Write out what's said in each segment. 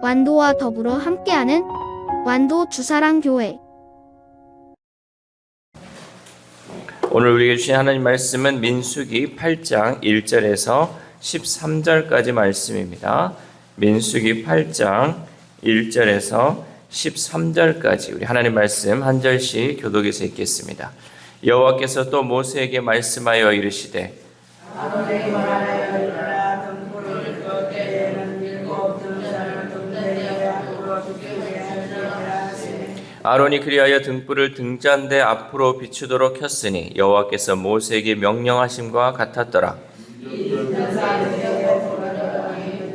완도와 더불어 함께하는 완도 주사랑교회. 오늘 우리에게 주신 하나님 말씀은 민수기 8장 1절에서 13절까지 말씀입니다. 민수기 8장 1절에서 13절까지 우리 하나님 말씀 한 절씩 교독해서 읽겠습니다. 여호와께서 또 모세에게 말씀하여 이르시되 아론에게 말하여 이르라. 등불을 끌 때에는 7 등잔을 등대에 앞으로 비추게 하리라 하시니 아론이 그리하여 등불을 등잔대 앞으로 비추도록 켰으니 여호와께서 모세에게 명령하심과 같았더라. 이 등잔대에 불어들어가니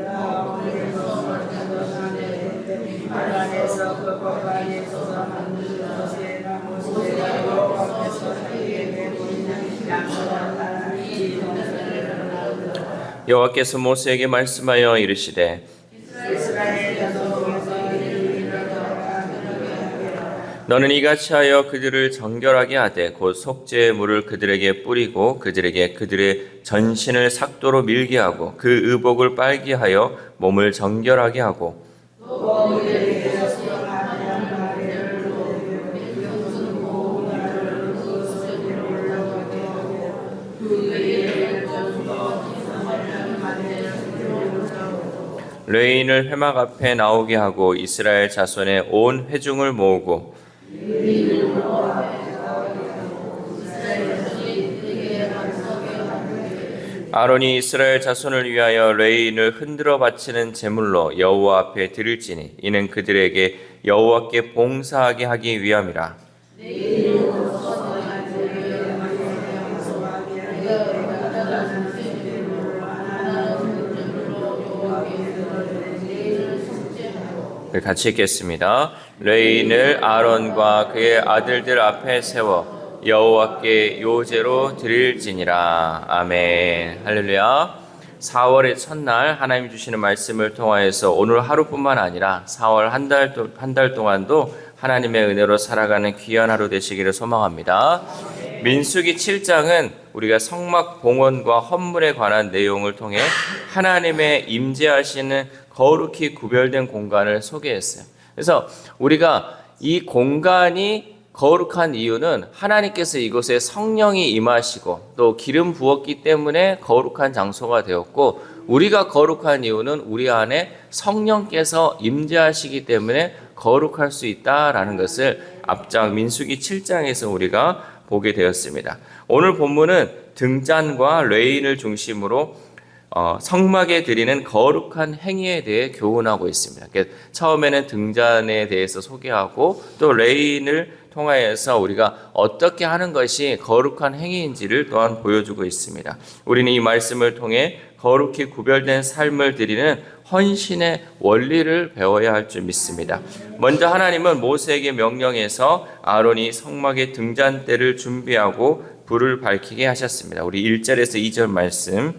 발 안에서 그 법관이 쏟아 만든 것이라. 모세가 여호와 앞에서 자기에게 내리는 약속한 이 등잔을 여호와께서 모세에게 말씀하여 이르시되 이스라엘 자손에서 너는 이같이 하여 그들을 정결하게 하되 곧 속죄의 물을 그들에게 뿌리고 그들의 전신을 삭도로 밀게 하고 그 의복을 빨게 하여 몸을 정결하게 하고 레인을 회막 앞에 나오게 하고 이스라엘 자손의 온 회중을 모으고 아론이 이스라엘 자손을 위하여 레인을 흔들어 바치는 제물로 여호와 앞에 드릴지니 이는 그들에게 여호와께 봉사하게 하기 위함이라. 같이 읽겠습니다. 레인을 아론과 그의 아들들 앞에 세워 여호와께 요제로 드릴지니라. 아멘. 할렐루야. 4월의 첫날 하나님 주시는 말씀을 통하여서 오늘 하루뿐만 아니라 4월 한 달 동안도 하나님의 은혜로 살아가는 귀한 하루 되시기를 소망합니다. 민수기 7장은 우리가 성막 봉헌과 헌물에 관한 내용을 통해 하나님의 임재하시는 거룩히 구별된 공간을 소개했어요. 그래서 우리가 이 공간이 거룩한 이유는 하나님께서 이곳에 성령이 임하시고 또 기름 부었기 때문에 거룩한 장소가 되었고, 우리가 거룩한 이유는 우리 안에 성령께서 임재하시기 때문에 거룩할 수 있다라는 것을 앞장 민수기 7장에서 우리가 보게 되었습니다. 오늘 본문은 등잔과 레인을 중심으로 성막에 드리는 거룩한 행위에 대해 교훈하고 있습니다. 처음에는 등잔에 대해서 소개하고 또 레인을 통하여서 우리가 어떻게 하는 것이 거룩한 행위인지를 또한 보여주고 있습니다. 우리는 이 말씀을 통해 거룩히 구별된 삶을 드리는 헌신의 원리를 배워야 할 줄 믿습니다. 먼저 하나님은 모세에게 명령해서 아론이 성막의 등잔대를 준비하고 불을 밝히게 하셨습니다. 우리 1절에서 2절 말씀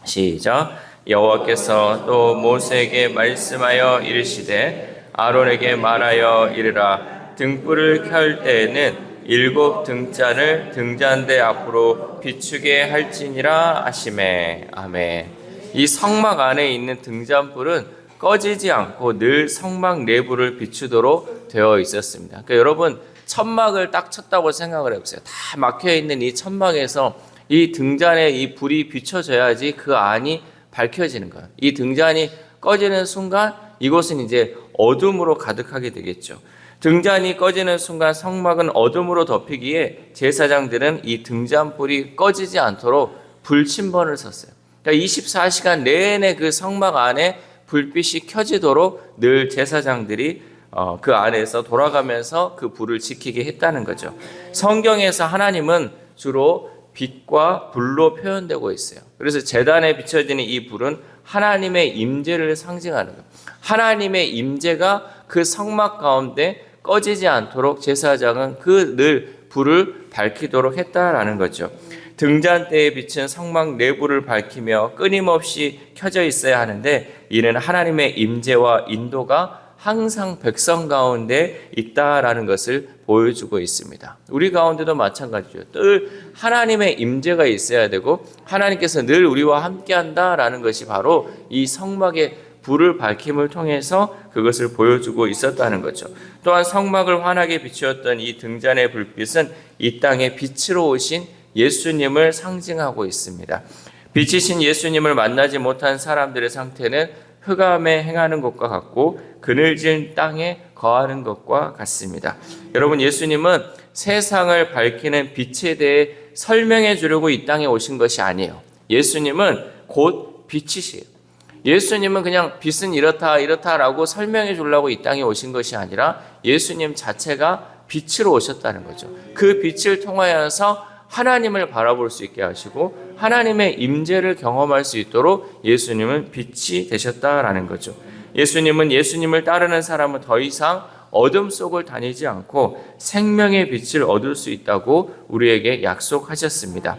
시작. 여호와께서 또 모세에게 말씀하여 이르시되 아론에게 말하여 이르라. 등불을 켤 때에는 7 등잔을 등잔대 앞으로 비추게 할지니라 하시매. 아멘. 이 성막 안에 있는 등잔불은 꺼지지 않고 늘 성막 내부를 비추도록 되어 있었습니다. 그러니까 여러분, 천막을 딱 쳤다고 생각을 해보세요. 다 막혀있는 이 천막에서 이 등잔에 이 불이 비춰져야지 그 안이 밝혀지는 거예요. 이 등잔이 꺼지는 순간 이곳은 이제 어둠으로 가득하게 되겠죠. 등잔이 꺼지는 순간 성막은 어둠으로 덮이기에 제사장들은 이 등잔불이 꺼지지 않도록 불침번을 섰어요. 그러니까 24시간 내내 그 성막 안에 불빛이 켜지도록 늘 제사장들이 그 안에서 돌아가면서 그 불을 지키게 했다는 거죠. 성경에서 하나님은 주로 빛과 불로 표현되고 있어요. 그래서 제단에 비춰지는 이 불은 하나님의 임재를 상징하는 거예요. 하나님의 임재가 그 성막 가운데 꺼지지 않도록 제사장은 그 늘 불을 밝히도록 했다라는 거죠. 등잔대에 비친 성막 내부를 밝히며 끊임없이 켜져 있어야 하는데, 이는 하나님의 임재와 인도가 항상 백성 가운데 있다라는 것을 보여주고 있습니다. 우리 가운데도 마찬가지죠. 늘 하나님의 임재가 있어야 되고 하나님께서 늘 우리와 함께한다라는 것이 바로 이 성막의 불을 밝힘을 통해서 그것을 보여주고 있었다는 거죠. 또한 성막을 환하게 비추었던 이 등잔의 불빛은 이 땅의 빛으로 오신 예수님을 상징하고 있습니다. 빛이신 예수님을 만나지 못한 사람들의 상태는 흑암에 행하는 것과 같고 그늘진 땅에 거하는 것과 같습니다. 여러분, 예수님은 세상을 밝히는 빛에 대해 설명해 주려고 이 땅에 오신 것이 아니에요. 예수님은 곧 빛이시에요. 예수님은 그냥 빛은 이렇다라고 설명해 주려고 이 땅에 오신 것이 아니라 예수님 자체가 빛으로 오셨다는 거죠. 그 빛을 통하여서 하나님을 바라볼 수 있게 하시고 하나님의 임재를 경험할 수 있도록 예수님은 빛이 되셨다라는 거죠. 예수님은 예수님을 따르는 사람은 더 이상 어둠 속을 다니지 않고 생명의 빛을 얻을 수 있다고 우리에게 약속하셨습니다.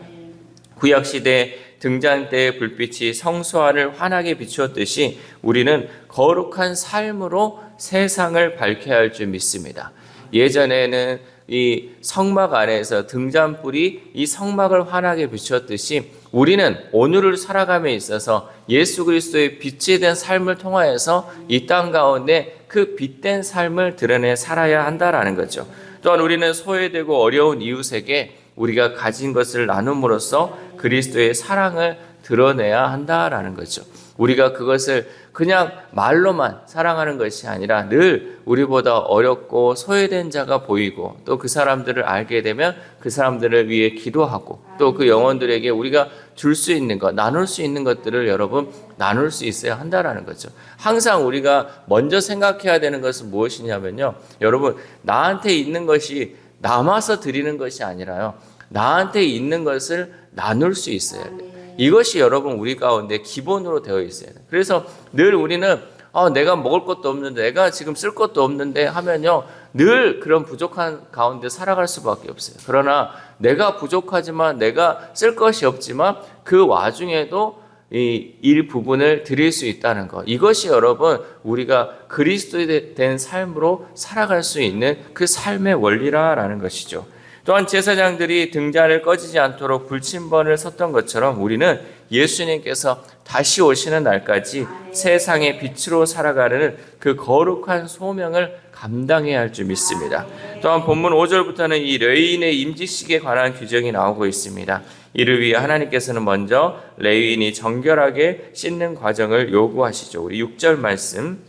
구약시대 등잔대의 불빛이 성소 안을 환하게 비추었듯이 우리는 거룩한 삶으로 세상을 밝혀야 할 줄 믿습니다. 예전에는 이 성막 안에서 등잔불이 이 성막을 환하게 비추었듯이 우리는 오늘을 살아감에 있어서 예수 그리스도의 빛이 된 삶을 통하여서 이 땅 가운데 그 빛된 삶을 드러내 살아야 한다라는 거죠. 또한 우리는 소외되고 어려운 이웃에게 우리가 가진 것을 나눔으로써 그리스도의 사랑을 드러내야 한다라는 거죠. 우리가 그것을 그냥 말로만 사랑하는 것이 아니라 늘 우리보다 어렵고 소외된 자가 보이고 또 그 사람들을 알게 되면 그 사람들을 위해 기도하고 또 그 영혼들에게 우리가 줄 수 있는 것, 나눌 수 있는 것들을 여러분 나눌 수 있어야 한다라는 거죠. 항상 우리가 먼저 생각해야 되는 것은 무엇이냐면요. 여러분, 나한테 있는 것이 남아서 드리는 것이 아니라요. 나한테 있는 것을 나눌 수 있어야 돼요. 이것이 여러분 우리 가운데 기본으로 되어 있어요. 그래서 늘 우리는 내가 먹을 것도 없는데 내가 지금 쓸 것도 없는데 하면요. 늘 그런 부족한 가운데 살아갈 수밖에 없어요. 그러나 내가 부족하지만 내가 쓸 것이 없지만 그 와중에도 이 일부분을 드릴 수 있다는 것. 이것이 여러분 우리가 그리스도에 된 삶으로 살아갈 수 있는 그 삶의 원리라는 것이죠. 또한 제사장들이 등잔을 꺼지지 않도록 불침번을 섰던 것처럼 우리는 예수님께서 다시 오시는 날까지 세상의 빛으로 살아가는 그 거룩한 소명을 감당해야 할 줄 믿습니다. 또한 본문 5절부터는 이 레위인의 임직식에 관한 규정이 나오고 있습니다. 이를 위해 하나님께서는 먼저 레위인이 정결하게 씻는 과정을 요구하시죠. 우리 6절 말씀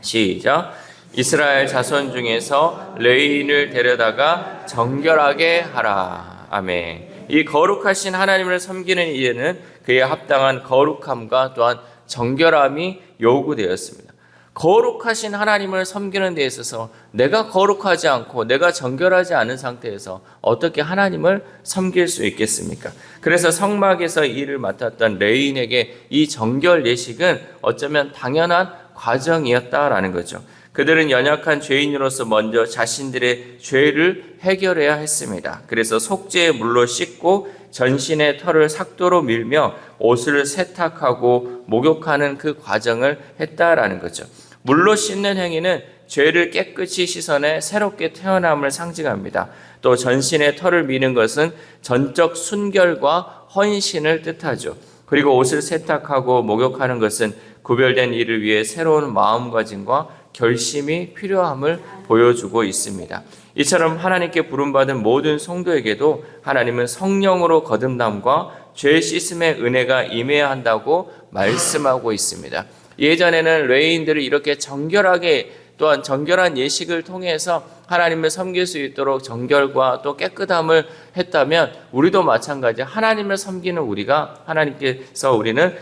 시작. 이스라엘 자손 중에서 레위인을 데려다가 정결하게 하라. 아멘. 이 거룩하신 하나님을 섬기는 이에는 그에 합당한 거룩함과 또한 정결함이 요구되었습니다. 거룩하신 하나님을 섬기는 데 있어서 내가 거룩하지 않고 내가 정결하지 않은 상태에서 어떻게 하나님을 섬길 수 있겠습니까? 그래서 성막에서 일을 맡았던 레위인에게 이 정결 예식은 어쩌면 당연한 과정이었다라는 거죠. 그들은 연약한 죄인으로서 먼저 자신들의 죄를 해결해야 했습니다. 그래서 속죄의 물로 씻고 전신의 털을 삭도로 밀며 옷을 세탁하고 목욕하는 그 과정을 했다라는 거죠. 물로 씻는 행위는 죄를 깨끗이 씻어내 새롭게 태어남을 상징합니다. 또 전신의 털을 미는 것은 전적 순결과 헌신을 뜻하죠. 그리고 옷을 세탁하고 목욕하는 것은 구별된 일을 위해 새로운 마음가짐과 결심이 필요함을 보여주고 있습니다. 이처럼 하나님께 부름받은 모든 성도에게도 하나님은 성령으로 거듭남과 죄 씻음의 은혜가 임해야 한다고 말씀하고 있습니다. 예전에는 레위인들을 이렇게 정결하게 또한 정결한 예식을 통해서 하나님을 섬길 수 있도록 정결과 또 깨끗함을 했다면 우리도 마찬가지 하나님을 섬기는 우리가 하나님께서 우리는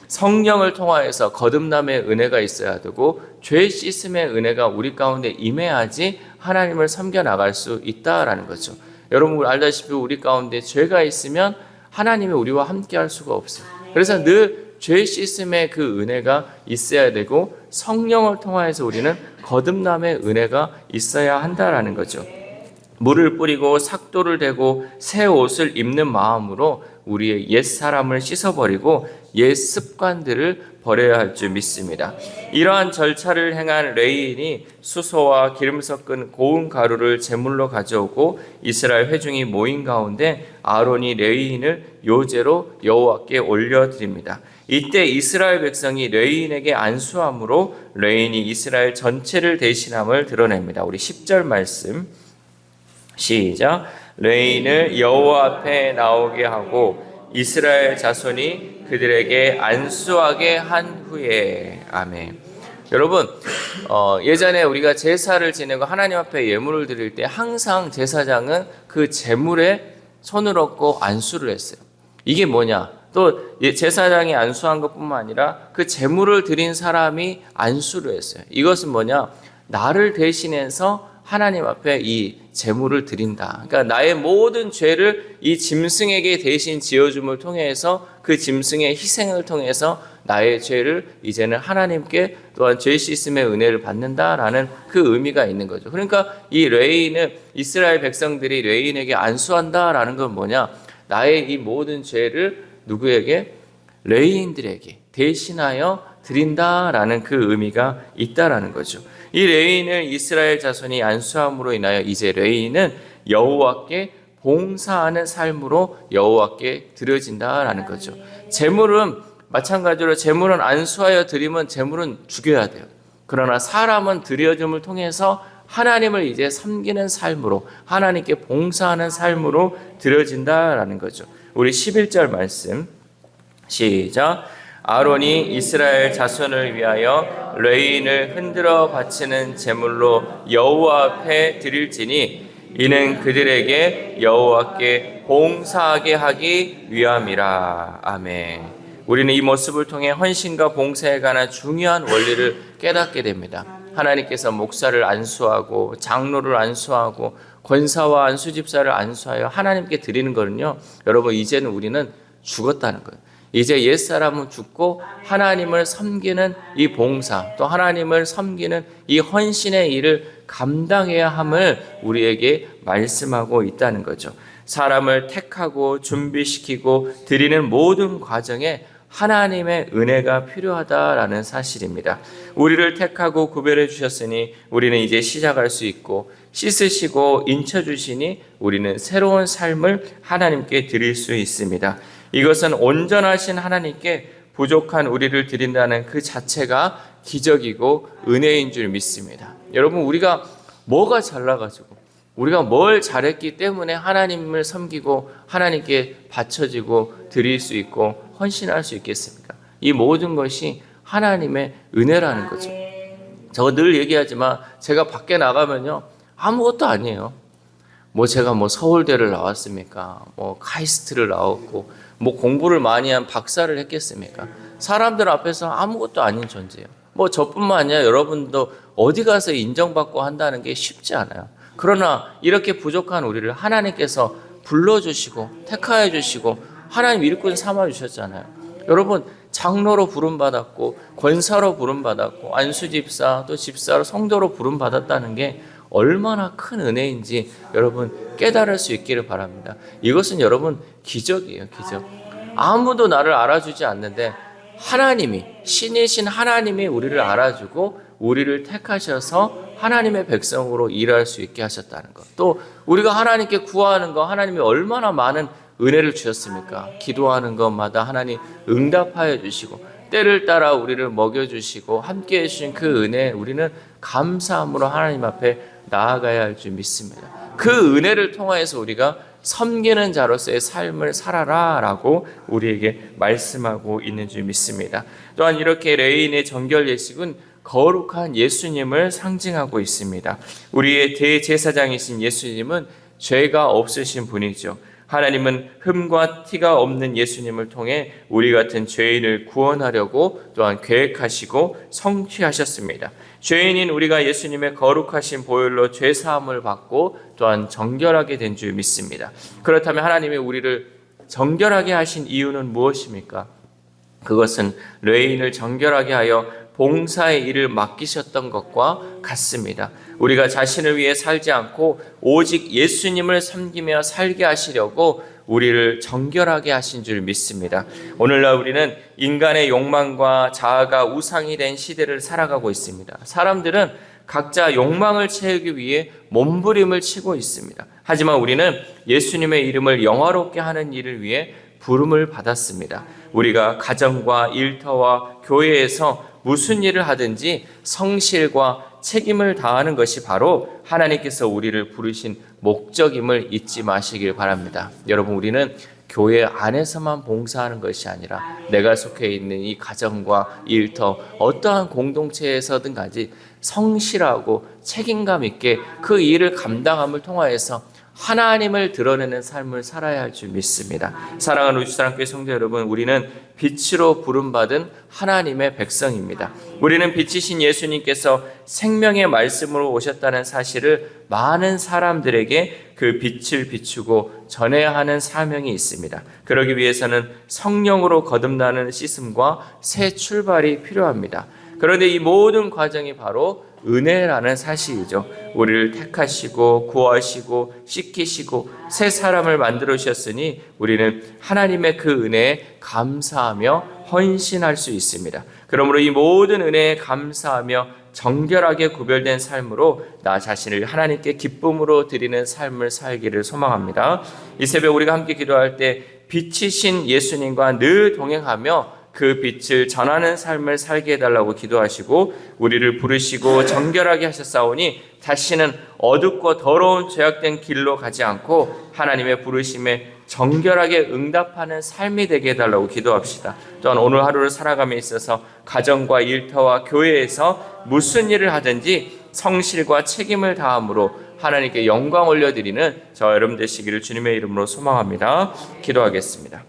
성령을 통하여서 거듭남의 은혜가 있어야 되고 죄 씻음의 은혜가 우리 가운데 임해야지 하나님을 섬겨 나갈 수 있다라는 거죠. 여러분 알다시피 우리 가운데 죄가 있으면 하나님이 우리와 함께 할 수가 없어요. 그래서 늘 죄 씻음의 그 은혜가 있어야 되고 성령을 통하여서 우리는 거듭남의 은혜가 있어야 한다라는 거죠. 물을 뿌리고 삭도를 대고 새 옷을 입는 마음으로 우리의 옛 사람을 씻어버리고 옛 습관들을 버려야 할 줄 믿습니다. 이러한 절차를 행한 레위인이 수소와 기름 섞은 고운 가루를 제물로 가져오고 이스라엘 회중이 모인 가운데 아론이 레위인을 요제로 여호와께 올려드립니다. 이때 이스라엘 백성이 레위인에게 안수함으로 레위인이 이스라엘 전체를 대신함을 드러냅니다. 우리 10절 말씀 시작. 레위인을 여호와 앞에 나오게 하고 이스라엘 자손이 그들에게 안수하게 한 후에. 아멘. 여러분, 예전에 우리가 제사를 지내고 하나님 앞에 예물을 드릴 때 항상 제사장은 그 제물에 손을 얹고 안수를 했어요. 이게 뭐냐? 또 제사장이 안수한 것뿐만 아니라 그 제물을 드린 사람이 안수를 했어요. 이것은 뭐냐? 나를 대신해서 하나님 앞에 이 제물을 드린다. 그러니까 나의 모든 죄를 이 짐승에게 대신 지어줌을 통해서 그 짐승의 희생을 통해서 나의 죄를 이제는 하나님께 또한 죄 씻음의 은혜를 받는다라는 그 의미가 있는 거죠. 그러니까 이 레위인은 이스라엘 백성들이 레위인에게 안수한다라는 건 뭐냐? 나의 이 모든 죄를 누구에게? 레위인들에게 대신하여 드린다라는 그 의미가 있다라는 거죠. 이 레위인을 이스라엘 자손이 안수함으로 인하여 이제 레위인은 여호와께 봉사하는 삶으로 여호와께 드려진다라는 거죠. 제물은 마찬가지로 제물은 안수하여 드리면 제물은 죽여야 돼요. 그러나 사람은 드려줌을 통해서 하나님을 이제 섬기는 삶으로 하나님께 봉사하는 삶으로 드려진다라는 거죠. 우리 11절 말씀 시작. 아론이 이스라엘 자손을 위하여 레위인을 흔들어 바치는 제물로 여호와 앞에 드릴지니 이는 그들에게 여호와께 봉사하게 하기 위함이라. 아멘. 우리는 이 모습을 통해 헌신과 봉사에 관한 중요한 원리를 깨닫게 됩니다. 하나님께서 목사를 안수하고 장로를 안수하고 권사와 안수집사를 안수하여 하나님께 드리는 거는요, 여러분 이제는 우리는 죽었다는 거예요. 이제 옛사람은 죽고 하나님을 섬기는 이 봉사, 또 하나님을 섬기는 이 헌신의 일을 감당해야 함을 우리에게 말씀하고 있다는 거죠. 사람을 택하고 준비시키고 드리는 모든 과정에 하나님의 은혜가 필요하다라는 사실입니다. 우리를 택하고 구별해 주셨으니 우리는 이제 시작할 수 있고, 씻으시고 인쳐주시니 우리는 새로운 삶을 하나님께 드릴 수 있습니다. 이것은 온전하신 하나님께 부족한 우리를 드린다는 그 자체가 기적이고 은혜인 줄 믿습니다. 여러분, 우리가 뭐가 잘나가지고 우리가 뭘 잘했기 때문에 하나님을 섬기고 하나님께 바쳐지고 드릴 수 있고 헌신할 수 있겠습니까? 이 모든 것이 하나님의 은혜라는 거죠. 저 늘 얘기하지만 제가 밖에 나가면요 아무것도 아니에요. 제가 서울대를 나왔습니까? 카이스트를 나왔고 공부를 많이 한 박사를 했겠습니까? 사람들 앞에서 아무것도 아닌 존재예요. 저뿐만 아니라 여러분도 어디 가서 인정받고 한다는 게 쉽지 않아요. 그러나 이렇게 부족한 우리를 하나님께서 불러주시고 택하여 주시고 하나님 일꾼 삼아 주셨잖아요. 여러분, 장로로 부름받았고 권사로 부름받았고 안수집사 또 집사로 성도로 부름받았다는 게 얼마나 큰 은혜인지 여러분 깨달을 수 있기를 바랍니다. 이것은 여러분 기적이에요. 기적. 아무도 나를 알아주지 않는데 하나님이, 신이신 하나님이 우리를 알아주고 우리를 택하셔서 하나님의 백성으로 일할 수 있게 하셨다는 것. 또 우리가 하나님께 구하는 것, 하나님이 얼마나 많은 은혜를 주셨습니까? 기도하는 것마다 하나님 응답하여 주시고 때를 따라 우리를 먹여주시고 함께해 주신 그 은혜에 우리는 감사함으로 하나님 앞에 나아가야 할 줄 믿습니다. 그 은혜를 통하여서 우리가 섬기는 자로서의 삶을 살아라 라고 우리에게 말씀하고 있는 줄 믿습니다. 또한 이렇게 레위인의 정결 예식은 거룩한 예수님을 상징하고 있습니다. 우리의 대제사장이신 예수님은 죄가 없으신 분이죠. 하나님은 흠과 티가 없는 예수님을 통해 우리 같은 죄인을 구원하려고 또한 계획하시고 성취하셨습니다. 죄인인 우리가 예수님의 거룩하신 보혈로 죄사함을 받고 또한 정결하게 된 줄 믿습니다. 그렇다면 하나님이 우리를 정결하게 하신 이유는 무엇입니까? 그것은 레위인을 정결하게 하여 봉사의 일을 맡기셨던 것과 같습니다. 우리가 자신을 위해 살지 않고 오직 예수님을 섬기며 살게 하시려고 우리를 정결하게 하신 줄 믿습니다. 오늘날 우리는 인간의 욕망과 자아가 우상이 된 시대를 살아가고 있습니다. 사람들은 각자 욕망을 채우기 위해 몸부림을 치고 있습니다. 하지만 우리는 예수님의 이름을 영화롭게 하는 일을 위해 부름을 받았습니다. 우리가 가정과 일터와 교회에서 무슨 일을 하든지 성실과 책임을 다하는 것이 바로 하나님께서 우리를 부르신 목적임을 잊지 마시길 바랍니다. 여러분, 우리는 교회 안에서만 봉사하는 것이 아니라 내가 속해 있는 이 가정과 일터, 어떠한 공동체에서든 간지 성실하고 책임감 있게 그 일을 감당함을 통하여서 하나님을 드러내는 삶을 살아야 할 줄 믿습니다. 사랑하는 우리 주사랑교회 성도 여러분, 우리는 빛으로 부름받은 하나님의 백성입니다. 우리는 빛이신 예수님께서 생명의 말씀으로 오셨다는 사실을 많은 사람들에게 그 빛을 비추고 전해야 하는 사명이 있습니다. 그러기 위해서는 성령으로 거듭나는 씻음과 새 출발이 필요합니다. 그런데 이 모든 과정이 바로 은혜라는 사실이죠. 우리를 택하시고 구하시고 씻기시고 새 사람을 만들어 주셨으니 우리는 하나님의 그 은혜에 감사하며 헌신할 수 있습니다. 그러므로 이 모든 은혜에 감사하며 정결하게 구별된 삶으로 나 자신을 하나님께 기쁨으로 드리는 삶을 살기를 소망합니다. 이 새벽 우리가 함께 기도할 때 빛이신 예수님과 늘 동행하며 그 빛을 전하는 삶을 살게 해달라고 기도하시고 우리를 부르시고 정결하게 하셨사오니 다시는 어둡고 더러운 죄악된 길로 가지 않고 하나님의 부르심에 정결하게 응답하는 삶이 되게 해달라고 기도합시다. 또한 오늘 하루를 살아감에 있어서 가정과 일터와 교회에서 무슨 일을 하든지 성실과 책임을 다함으로 하나님께 영광 올려드리는 저와 여러분 되시기를 주님의 이름으로 소망합니다. 기도하겠습니다.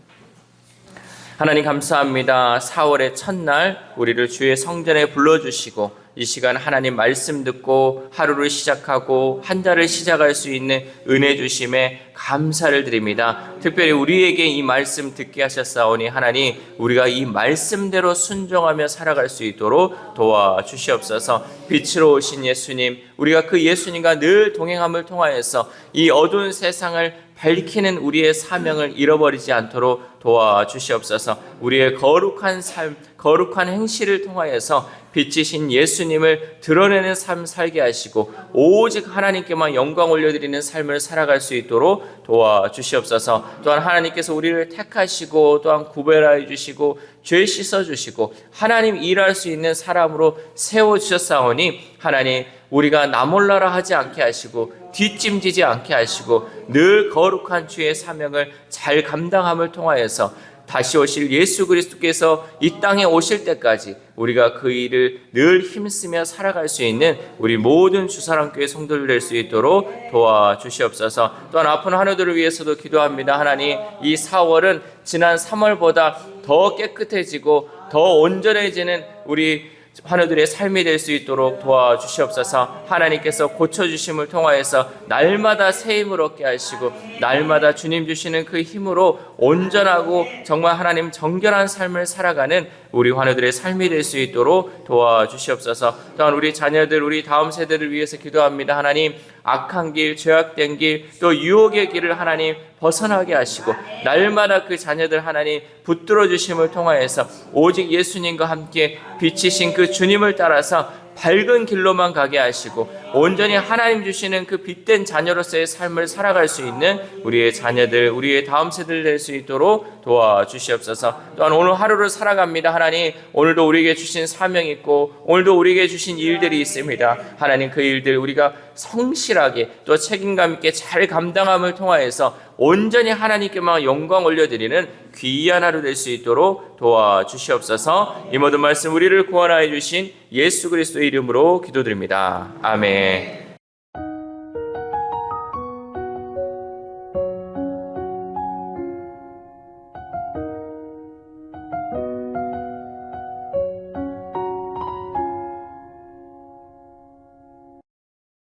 하나님 감사합니다. 4월의 첫날 우리를 주의 성전에 불러주시고 이 시간 하나님 말씀 듣고 하루를 시작하고 한 달을 시작할 수 있는 은혜 주심에 감사를 드립니다. 특별히 우리에게 이 말씀 듣게 하셨사오니 하나님 우리가 이 말씀대로 순종하며 살아갈 수 있도록 도와주시옵소서. 빛으로 오신 예수님, 우리가 그 예수님과 늘 동행함을 통하여서 이 어두운 세상을 밝히는 우리의 사명을 잃어버리지 않도록 도와주시옵소서. 우리의 거룩한 삶, 거룩한 행실을 통하여서 빛이신 예수님을 드러내는 삶 살게 하시고 오직 하나님께만 영광 올려드리는 삶을 살아갈 수 있도록 도와주시옵소서. 또한 하나님께서 우리를 택하시고 또한 구별하여 주시고 죄 씻어주시고 하나님 일할 수 있는 사람으로 세워주셨사오니 하나님 우리가 나 몰라라 하지 않게 하시고 뒷짐지지 않게 하시고 늘 거룩한 주의 사명을 잘 감당함을 통하여서 다시 오실 예수 그리스도께서 이 땅에 오실 때까지 우리가 그 일을 늘 힘쓰며 살아갈 수 있는 우리 모든 주사랑교회 성도들 될 수 있도록 도와주시옵소서. 또한 아픈 환우들을 위해서도 기도합니다. 하나님 이 4월은 지난 3월보다 더 깨끗해지고 더 온전해지는 우리 환우들의 삶이 될 수 있도록 도와주시옵소서. 하나님께서 고쳐주심을 통하여서 날마다 새 힘을 얻게 하시고 날마다 주님 주시는 그 힘으로 온전하고 정말 하나님 정결한 삶을 살아가는 우리 환우들의 삶이 될 수 있도록 도와주시옵소서. 또한 우리 자녀들, 우리 다음 세대를 위해서 기도합니다. 하나님 악한 길, 죄악된 길, 또 유혹의 길을 하나님 벗어나게 하시고 날마다 그 자녀들 하나님 붙들어 주심을 통하여서 오직 예수님과 함께 빛이신 그 주님을 따라서 밝은 길로만 가게 하시고 온전히 하나님 주시는 그 빛된 자녀로서의 삶을 살아갈 수 있는 우리의 자녀들, 우리의 다음 세대를 될 수 있도록 도와주시옵소서. 또한 오늘 하루를 살아갑니다. 하나님 오늘도 우리에게 주신 사명이 있고 오늘도 우리에게 주신 일들이 있습니다. 하나님 그 일들 우리가 성실하게 또 책임감 있게 잘 감당함을 통하여서 온전히 하나님께만 영광 올려드리는 귀한 하루 될 수 있도록 도와주시옵소서. 이 모든 말씀 우리를 구원하여 주신 예수 그리스도의 이름으로 기도드립니다. 아멘.